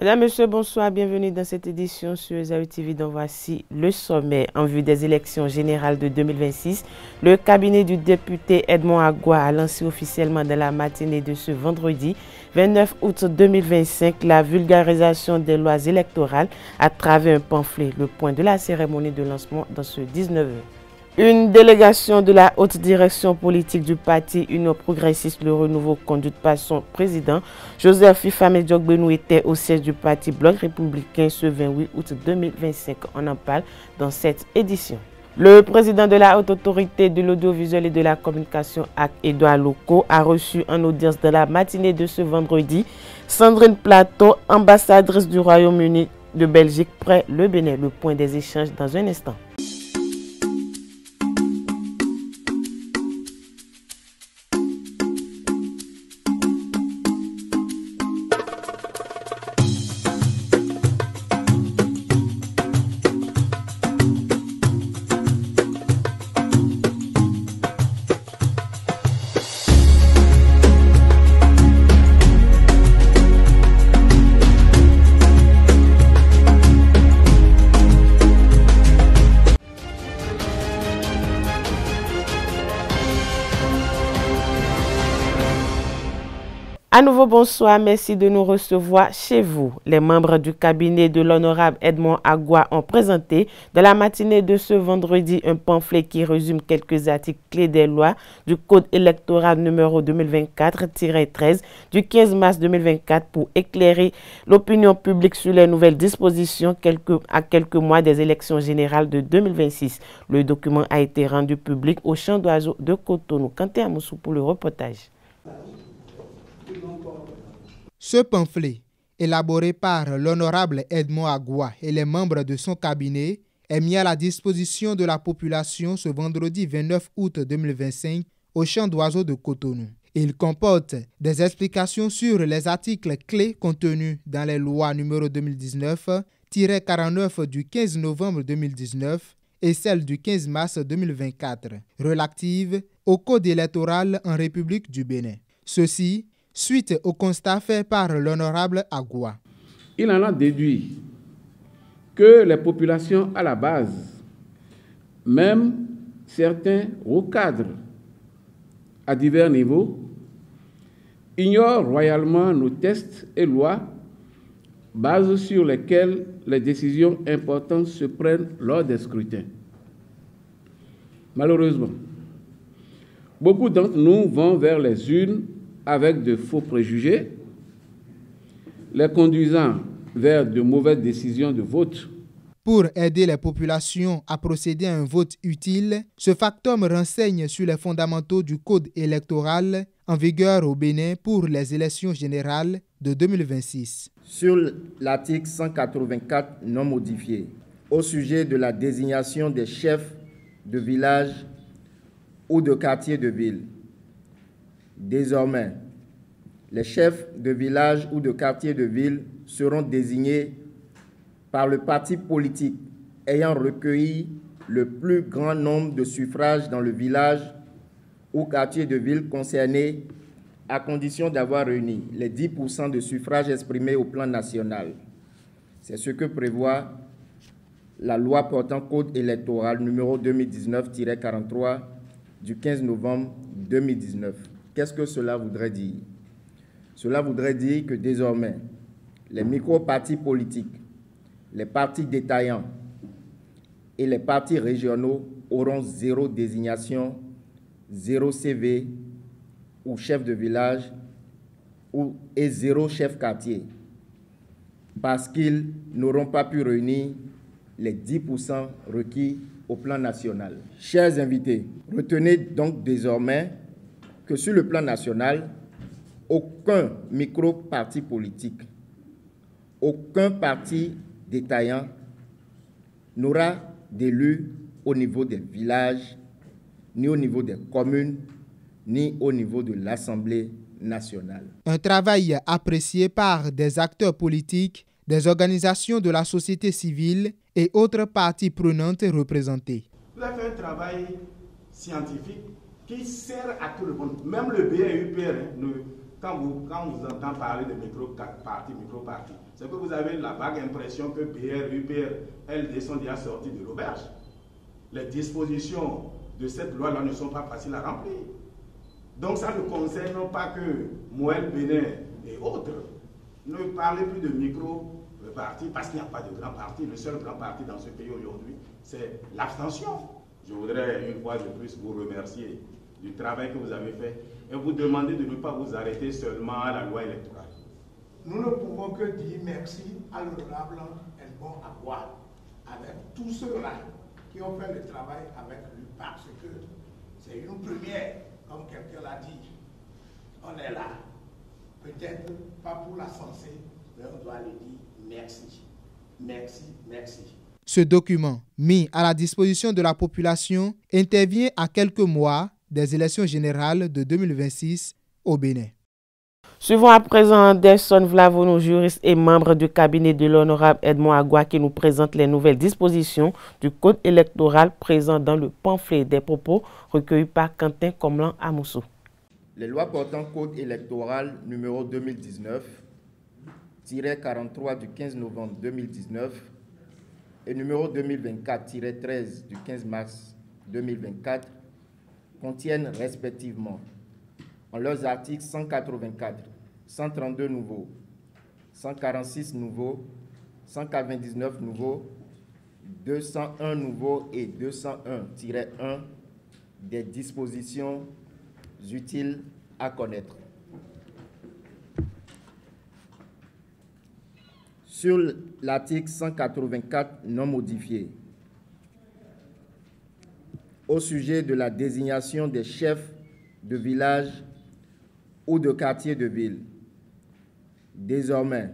Mesdames, Messieurs, bonsoir, bienvenue dans cette édition sur Zawi TV dont voici le sommet. En vue des élections générales de 2026, le cabinet du député Edmond Agua a lancé officiellement dans la matinée de ce vendredi 29 août 2025 la vulgarisation des lois électorales à travers un pamphlet, le point de la cérémonie de lancement dans ce 19h. Une délégation de la haute direction politique du parti Union progressiste Le Renouveau, conduite par son président, Joseph Ifame Diogbenou, était au siège du parti Bloc républicain ce 28 août 2025. On en parle dans cette édition. Le président de la haute autorité de l'audiovisuel et de la communication, Edouard Loko, a reçu en audience dans la matinée de ce vendredi Sandrine Plateau, ambassadrice du Royaume-Uni de Belgique près le Bénin. Le point des échanges dans un instant. À nouveau, bonsoir, merci de nous recevoir chez vous. Les membres du cabinet de l'honorable Edmond Agua ont présenté dans la matinée de ce vendredi un pamphlet qui résume quelques articles clés des lois du Code électoral numéro 2024-13 du 15 mars 2024 pour éclairer l'opinion publique sur les nouvelles dispositions à quelques mois des élections générales de 2026. Le document a été rendu public au Champ d'Oiseaux de Cotonou. Kanté Amoussou pour le reportage. Ce pamphlet, élaboré par l'honorable Edmond Agua et les membres de son cabinet, est mis à la disposition de la population ce vendredi 29 août 2025 au Champ d'Oiseaux de Cotonou. Il comporte des explications sur les articles clés contenus dans les lois numéro 2019-49 du 15 novembre 2019 et celle du 15 mars 2024, relative au Code électoral en République du Bénin. Ceci suite au constat fait par l'honorable Agua. Il en a déduit que les populations à la base, même certains hauts cadres à divers niveaux, ignorent royalement nos textes et lois, bases sur lesquelles les décisions importantes se prennent lors des scrutins. Malheureusement, beaucoup d'entre nous vont vers les urnes avec de faux préjugés, les conduisant vers de mauvaises décisions de vote. Pour aider les populations à procéder à un vote utile, ce factum renseigne sur les fondamentaux du Code électoral en vigueur au Bénin pour les élections générales de 2026. Sur l'article 184 non modifié, au sujet de la désignation des chefs de village ou de quartier de ville, désormais, les chefs de village ou de quartier de ville seront désignés par le parti politique ayant recueilli le plus grand nombre de suffrages dans le village ou quartier de ville concerné, à condition d'avoir réuni les 10% de suffrages exprimés au plan national. C'est ce que prévoit la loi portant Code électoral numéro 2019-43 du 15 novembre 2019. Qu'est-ce que cela voudrait dire? Cela voudrait dire que désormais, les micro-partis politiques, les partis détaillants et les partis régionaux auront zéro désignation, zéro CV ou chef de village et zéro chef quartier, parce qu'ils n'auront pas pu réunir les 10% requis au plan national. Chers invités, retenez donc désormais que sur le plan national, aucun micro-parti politique, aucun parti détaillant n'aura d'élu au niveau des villages, ni au niveau des communes, ni au niveau de l'Assemblée nationale. Un travail apprécié par des acteurs politiques, des organisations de la société civile et autres parties prenantes représentées. Vous avez fait un travail scientifique qui sert à tout le monde. Même le BAUPR quand vous entendez parler de micro-partis, c'est que vous avez la vague impression que PR, UPR, LD sont déjà sortis de l'auberge. Les dispositions de cette loi-là ne sont pas faciles à remplir. Donc ça ne concerne pas que Moël, Bénin et autres. Ne parlez plus de micro-partis parce qu'il n'y a pas de grand parti. Le seul grand parti dans ce pays aujourd'hui, c'est l'abstention. Je voudrais une fois de plus vous remercier du travail que vous avez fait et vous demander de ne pas vous arrêter seulement à la loi électorale. Nous ne pouvons que dire merci à l'honorable Edmond Agua, avec tous ceux-là qui ont fait le travail avec lui, parce que c'est une première, comme quelqu'un l'a dit. On est là, peut-être pas pour la censer, mais on doit lui dire merci, merci, merci. Ce document, mis à la disposition de la population, intervient à quelques mois des élections générales de 2026 au Bénin. Suivons à présent Anderson Vlavono, juriste et membre du cabinet de l'honorable Edmond Agua, qui nous présente les nouvelles dispositions du code électoral présent dans le pamphlet des propos recueillis par Quentin Comlan Amoussou. Les lois portant code électoral numéro 2019-43 du 15 novembre 2019 et numéro 2024-13 du 15 mars 2024 contiennent respectivement en leurs articles 184, 132 nouveaux, 146 nouveaux, 199 nouveaux, 201 nouveaux et 201-1 des dispositions utiles à connaître. Sur l'article 184 non modifié, au sujet de la désignation des chefs de village ou de quartier de ville. Désormais,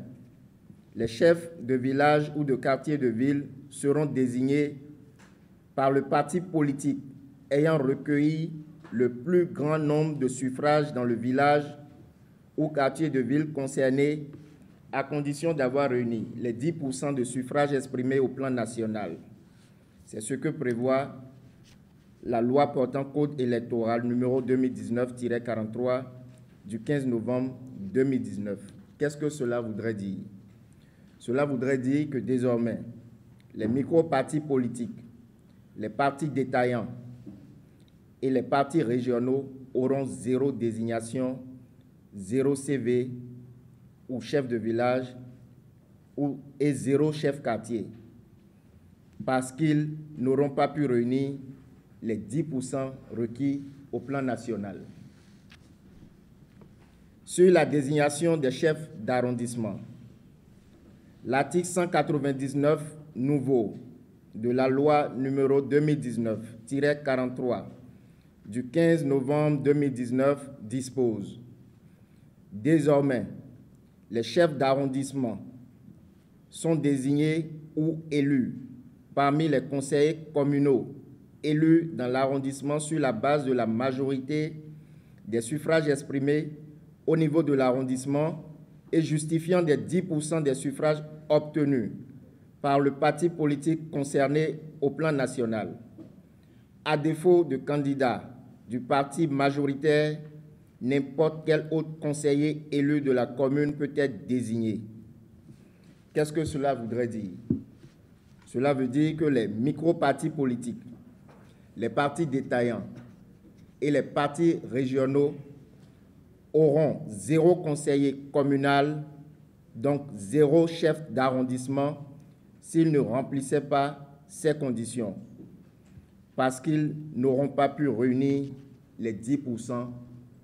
les chefs de village ou de quartier de ville seront désignés par le parti politique ayant recueilli le plus grand nombre de suffrages dans le village ou quartier de ville concerné, à condition d'avoir réuni les 10% de suffrages exprimés au plan national. C'est ce que prévoit la loi portant code électoral numéro 2019-43 du 15 novembre 2019. Qu'est-ce que cela voudrait dire? Cela voudrait dire que désormais, les micro-partis politiques, les partis détaillants et les partis régionaux auront 0 désignation, 0 CV ou chef de village et 0 chef quartier, parce qu'ils n'auront pas pu réunir les 10% requis au plan national. Sur la désignation des chefs d'arrondissement, l'article 199 nouveau de la loi numéro 2019-43 du 15 novembre 2019 dispose: désormais, les chefs d'arrondissement sont désignés ou élus parmi les conseillers communaux élus dans l'arrondissement sur la base de la majorité des suffrages exprimés au niveau de l'arrondissement et justifiant des 10% des suffrages obtenus par le parti politique concerné au plan national. À défaut de candidat du parti majoritaire, n'importe quel autre conseiller élu de la commune peut être désigné. Qu'est-ce que cela voudrait dire? Cela veut dire que les micro-partis politiques, les partis détaillants et les partis régionaux auront 0 conseiller communal, donc 0 chef d'arrondissement, s'ils ne remplissaient pas ces conditions, parce qu'ils n'auront pas pu réunir les 10%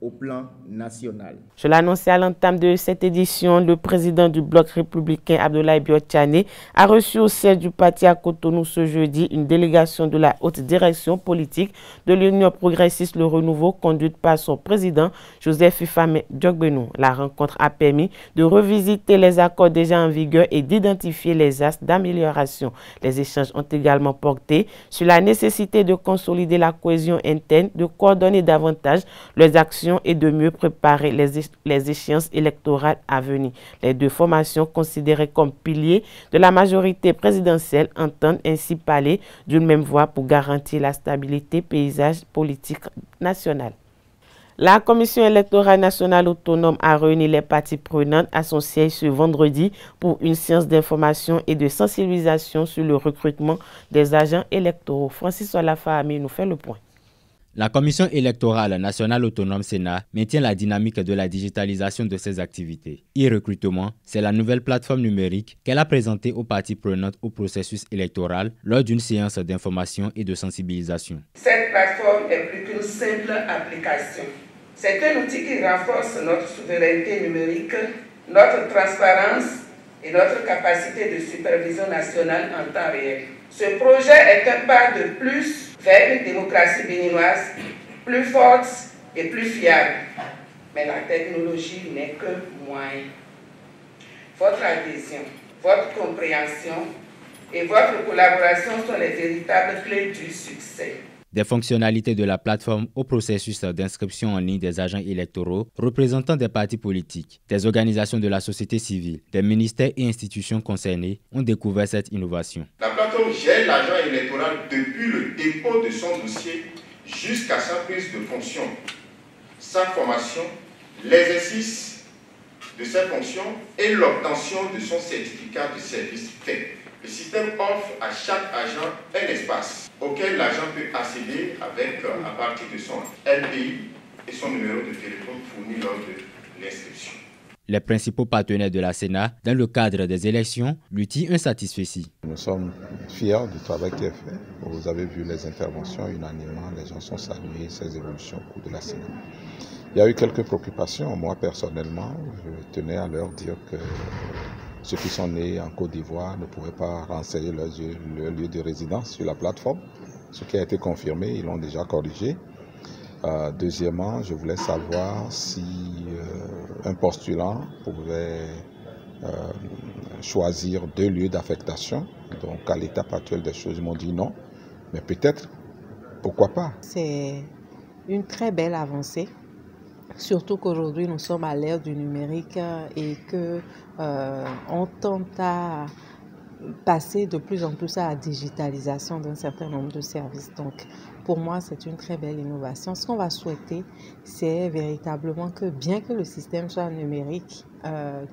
au plan national. Je l'annonçais à l'entame de cette édition, le président du bloc républicain Abdoulaye Biotchane a reçu au siège du parti à Cotonou ce jeudi une délégation de la haute direction politique de l'Union progressiste Le Renouveau conduite par son président Joseph Ifame Diogbenou. La rencontre a permis de revisiter les accords déjà en vigueur et d'identifier les axes d'amélioration. Les échanges ont également porté sur la nécessité de consolider la cohésion interne, de coordonner davantage les actions et de mieux préparer les échéances électorales à venir. Les deux formations considérées comme piliers de la majorité présidentielle entendent ainsi parler d'une même voix pour garantir la stabilité paysage politique national. La Commission électorale nationale autonome a réuni les parties prenantes à son siège ce vendredi pour une séance d'information et de sensibilisation sur le recrutement des agents électoraux. Francis Olafahami nous fait le point. La Commission électorale nationale autonome Sénat maintient la dynamique de la digitalisation de ses activités. E-recrutement, c'est la nouvelle plateforme numérique qu'elle a présentée aux parties prenantes au processus électoral lors d'une séance d'information et de sensibilisation. Cette plateforme est plus qu'une simple application. C'est un outil qui renforce notre souveraineté numérique, notre transparence et notre capacité de supervision nationale en temps réel. Ce projet est un pas de plus vers une démocratie béninoise plus forte et plus fiable. Mais la technologie n'est que moyen. Votre adhésion, votre compréhension et votre collaboration sont les véritables clés du succès. Des fonctionnalités de la plateforme au processus d'inscription en ligne des agents électoraux, représentants des partis politiques, des organisations de la société civile, des ministères et institutions concernées ont découvert cette innovation. La plateforme gère l'agent électoral depuis le dépôt de son dossier jusqu'à sa prise de fonction, sa formation, l'exercice de ses fonctions et l'obtention de son certificat de service fait. Le système offre à chaque agent un espace auquel l'agent peut accéder à partir de son LPI et son numéro de téléphone fourni lors de l'inscription. Les principaux partenaires de la Sénat, dans le cadre des élections, lui tirent un satisfecit. Nous sommes fiers du travail qui est fait. Vous avez vu les interventions unanimement, les gens sont salués ces évolutions au cours de la Sénat. Il y a eu quelques préoccupations. Moi, personnellement, je tenais à leur dire que ceux qui sont nés en Côte d'Ivoire ne pouvaient pas renseigner leur lieu de résidence sur la plateforme. Ce qui a été confirmé, ils l'ont déjà corrigé. Deuxièmement, je voulais savoir si un postulant pouvait choisir 2 lieux d'affectation. Donc, à l'étape actuelle des choses, ils m'ont dit non. Mais peut-être, pourquoi pas? C'est une très belle avancée. Surtout qu'aujourd'hui, nous sommes à l'ère du numérique et qu'on tente à passer de plus en plus à la digitalisation d'un certain nombre de services. Donc, pour moi, c'est une très belle innovation. Ce qu'on va souhaiter, c'est véritablement que, bien que le système soit numérique,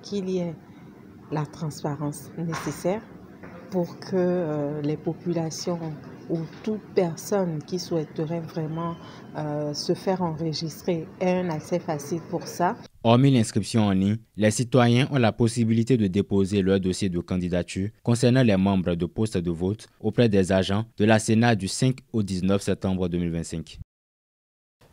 qu'il y ait la transparence nécessaire pour que les populations ou toute personne qui souhaiterait vraiment se faire enregistrer ait un accès facile pour ça. Hormis l'inscription en ligne, les citoyens ont la possibilité de déposer leur dossier de candidature concernant les membres de postes de vote auprès des agents de la Sénat du 5 au 19 septembre 2025.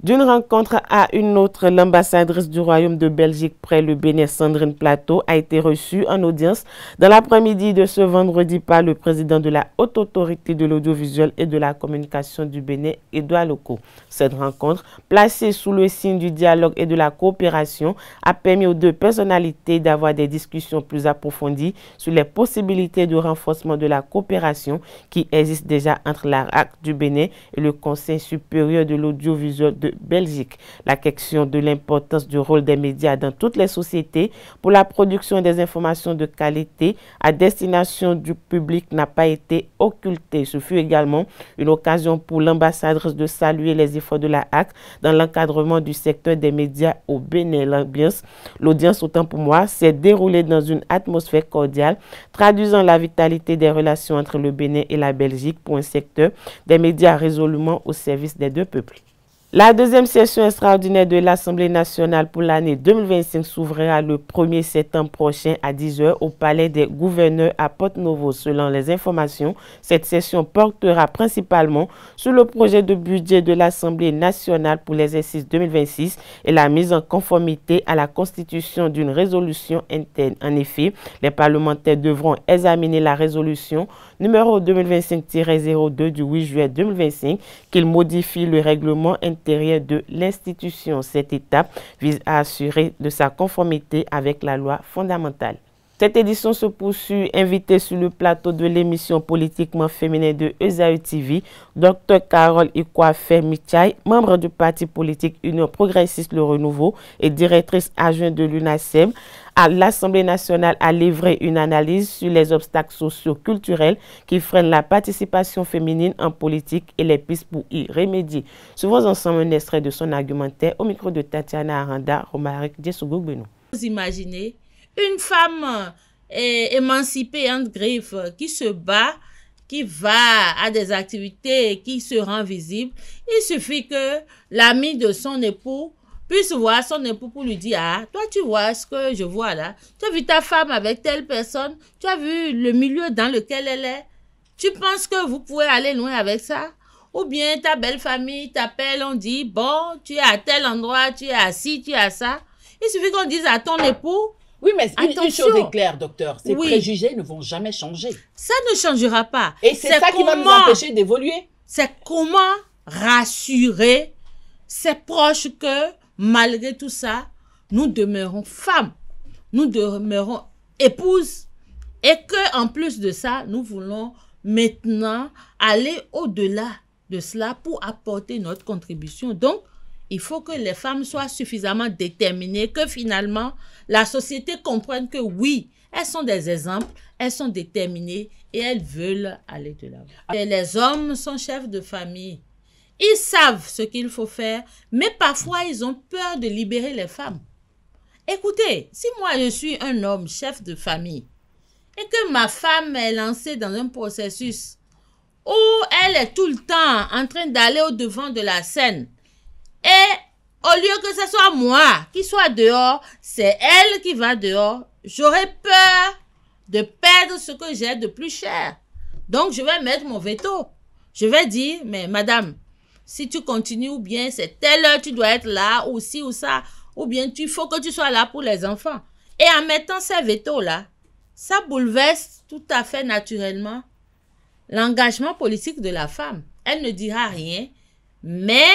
D'une rencontre à une autre, l'ambassadrice du Royaume de Belgique près le Bénin, Sandrine Plateau, a été reçue en audience dans l'après-midi de ce vendredi par le président de la Haute Autorité de l'Audiovisuel et de la Communication du Bénin, Edouard Loko. Cette rencontre, placée sous le signe du dialogue et de la coopération, a permis aux deux personnalités d'avoir des discussions plus approfondies sur les possibilités de renforcement de la coopération qui existe déjà entre l'ARAC du Bénin et le Conseil supérieur de l'audiovisuel de Belgique. La question de l'importance du rôle des médias dans toutes les sociétés pour la production des informations de qualité à destination du public n'a pas été occultée. Ce fut également une occasion pour l'ambassadrice de saluer les efforts de la HAC dans l'encadrement du secteur des médias au Bénin. L'audience, autant pour moi, s'est déroulée dans une atmosphère cordiale, traduisant la vitalité des relations entre le Bénin et la Belgique pour un secteur des médias résolument au service des deux peuples. La deuxième session extraordinaire de l'Assemblée nationale pour l'année 2025 s'ouvrira le 1er septembre prochain à 10h au Palais des gouverneurs à Porto-Novo. Selon les informations, cette session portera principalement sur le projet de budget de l'Assemblée nationale pour l'exercice 2026 et la mise en conformité à la constitution d'une résolution interne. En effet, les parlementaires devront examiner la résolution numéro 2025-02 du 8 juillet 2025 qu'il modifie le règlement intérieur de l'institution. Cette étape vise à assurer de sa conformité avec la loi fondamentale. Cette édition se poursuit, invité sur le plateau de l'émission Politiquement Féminin de ESAU TV, Dr Carole Ikwafe Michai, membre du parti politique Union Progressiste Le Renouveau et directrice adjointe de l'UNASEM, à l'Assemblée nationale a livré une analyse sur les obstacles socio-culturels qui freinent la participation féminine en politique et les pistes pour y remédier. Suivons ensemble un extrait de son argumentaire au micro de Tatiana Aranda, Romaric Djessougou-Benou. Vous imaginez une femme émancipée entre griffes qui se bat, qui va à des activités, qui se rend visible. Il suffit que l'ami de son époux puisse voir son époux pour lui dire « Ah, toi tu vois ce que je vois là. Tu as vu ta femme avec telle personne. Tu as vu le milieu dans lequel elle est. Tu penses que vous pouvez aller loin avec ça? Ou bien ta belle famille t'appelle, on dit « Bon, tu es à tel endroit, tu es assis, tu es à ça. » Il suffit qu'on dise à ton époux. Oui, mais une chose est claire, docteur. Ces préjugés ne vont jamais changer. Ça ne changera pas. Et c'est ça qui va nous empêcher d'évoluer. C'est comment rassurer ses proches que, malgré tout ça, nous demeurons femmes. Nous demeurons épouses. Et que, en plus de ça, nous voulons maintenant aller au-delà de cela pour apporter notre contribution. Donc, il faut que les femmes soient suffisamment déterminées, que finalement, la société comprenne que oui, elles sont des exemples, elles sont déterminées et elles veulent aller de l'avant. Les hommes sont chefs de famille. Ils savent ce qu'il faut faire, mais parfois, ils ont peur de libérer les femmes. Écoutez, si moi, je suis un homme chef de famille et que ma femme est lancée dans un processus où elle est tout le temps en train d'aller au-devant de la scène, et au lieu que ce soit moi qui soit dehors, c'est elle qui va dehors, j'aurais peur de perdre ce que j'ai de plus cher. Donc, je vais mettre mon veto. Je vais dire, mais madame, si tu continues, ou bien c'est telle heure, tu dois être là, ou ci, ou ça, ou bien il faut que tu sois là pour les enfants. Et en mettant ces vetos-là, ça bouleverse tout à fait naturellement l'engagement politique de la femme. Elle ne dira rien, mais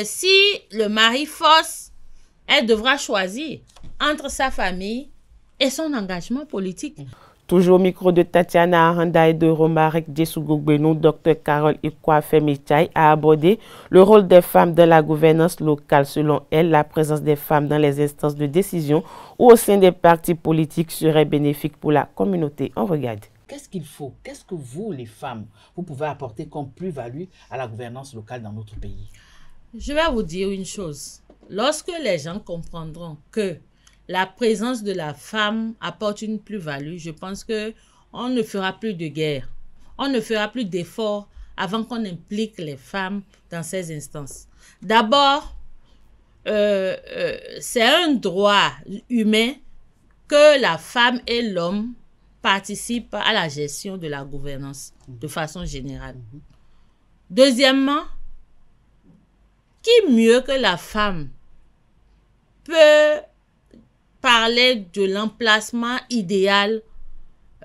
si le mari force, elle devra choisir entre sa famille et son engagement politique. Toujours au micro de Tatiana Aranda et de Romaric Djessougou-Benou, Dr Carole Ikwafe Michai a abordé le rôle des femmes dans la gouvernance locale. Selon elle, la présence des femmes dans les instances de décision ou au sein des partis politiques serait bénéfique pour la communauté. On regarde. Qu'est-ce qu'il faut? Qu'est-ce que vous, les femmes, vous pouvez apporter comme plus-value à la gouvernance locale dans notre pays? Je vais vous dire une chose. Lorsque les gens comprendront que la présence de la femme apporte une plus-value, je pense qu'on ne fera plus de guerre. On ne fera plus d'efforts avant qu'on implique les femmes dans ces instances. D'abord, c'est un droit humain que la femme et l'homme participent à la gestion de la gouvernance de façon générale. Deuxièmement, qui mieux que la femme peut parler de l'emplacement idéal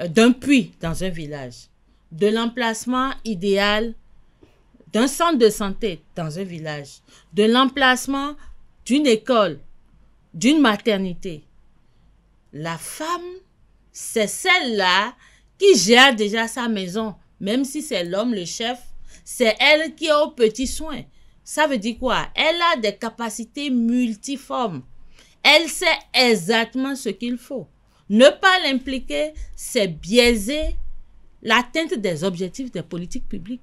d'un puits dans un village, de l'emplacement idéal d'un centre de santé dans un village, de l'emplacement d'une école, d'une maternité. La femme, c'est celle-là qui gère déjà sa maison, même si c'est l'homme le chef, c'est elle qui est aux petits soins. Ça veut dire quoi? Elle a des capacités multiformes. Elle sait exactement ce qu'il faut. Ne pas l'impliquer, c'est biaiser l'atteinte des objectifs des politiques publiques.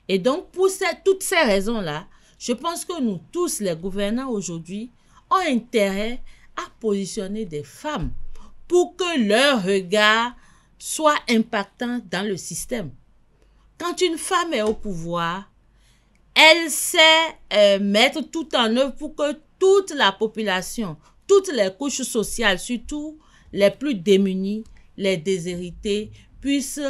Et donc, pour toutes ces raisons-là, je pense que nous tous, les gouvernants aujourd'hui, ont intérêt à positionner des femmes pour que leur regard soit impactant dans le système. Quand une femme est au pouvoir, elle sait mettre tout en œuvre pour que toute la population, toutes les couches sociales, surtout les plus démunies, les déshérités, puissent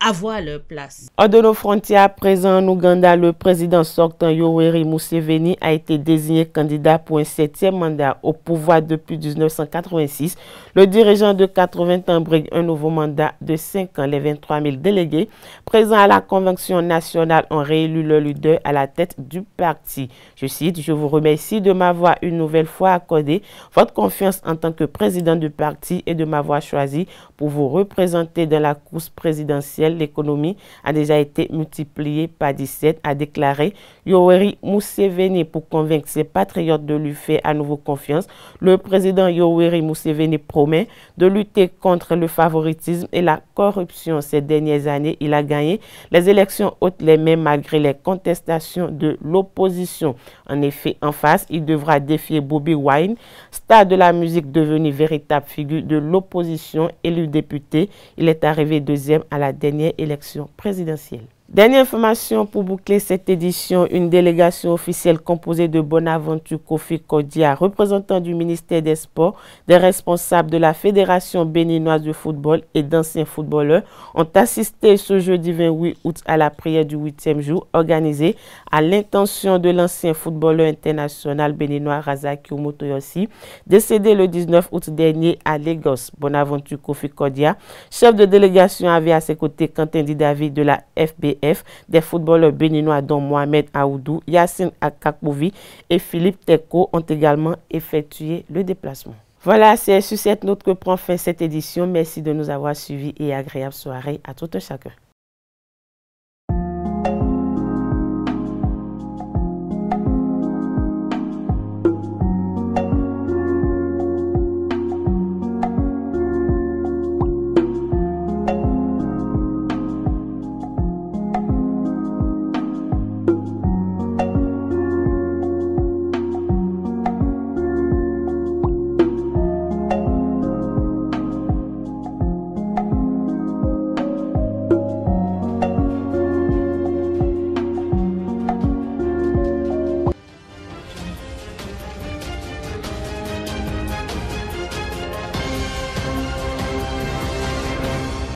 avoir leur place. Hors de nos frontières, à présent en Ouganda, le président sortant Yoweri Museveni a été désigné candidat pour un 7e mandat au pouvoir depuis 1986. Le dirigeant de 80 ans brigue un nouveau mandat de 5 ans. Les 23 000 délégués présents à la Convention nationale ont réélu le leader à la tête du parti. Je cite, « Je vous remercie de m'avoir une nouvelle fois accordé votre confiance en tant que président du parti et de m'avoir choisi pour vous représenter dans la course présidentielle. L'économie a déjà été multipliée par 17, a déclaré Yoweri Museveni. Pour convaincre ses patriotes de lui faire à nouveau confiance, le président Yoweri Museveni promet de lutter contre le favoritisme et la corruption. Ces dernières années, il a gagné les élections hautes les mains malgré les contestations de l'opposition. En effet, en face, il devra défier Bobi Wine, star de la musique devenu véritable figure de l'opposition, élu député. Il est arrivé deuxième à la dernière élection présidentielle. Dernière information pour boucler cette édition, une délégation officielle composée de Bonaventure Kofi Kodia, représentant du ministère des Sports, des responsables de la Fédération béninoise de football et d'anciens footballeurs ont assisté ce jeudi 28 août à la prière du 8e jour organisée à l'intention de l'ancien footballeur international béninois Razaki Omotoyosi, décédé le 19 août dernier à Lagos. Bonaventure Kofi Kodia, chef de délégation, avait à ses côtés Quentin David de la FBF, des footballeurs béninois dont Mohamed Aoudou, Yassine Akakbouvi et Philippe Teko ont également effectué le déplacement. Voilà, c'est sur cette note que prend fin cette édition. Merci de nous avoir suivis et agréable soirée à tout un chacun.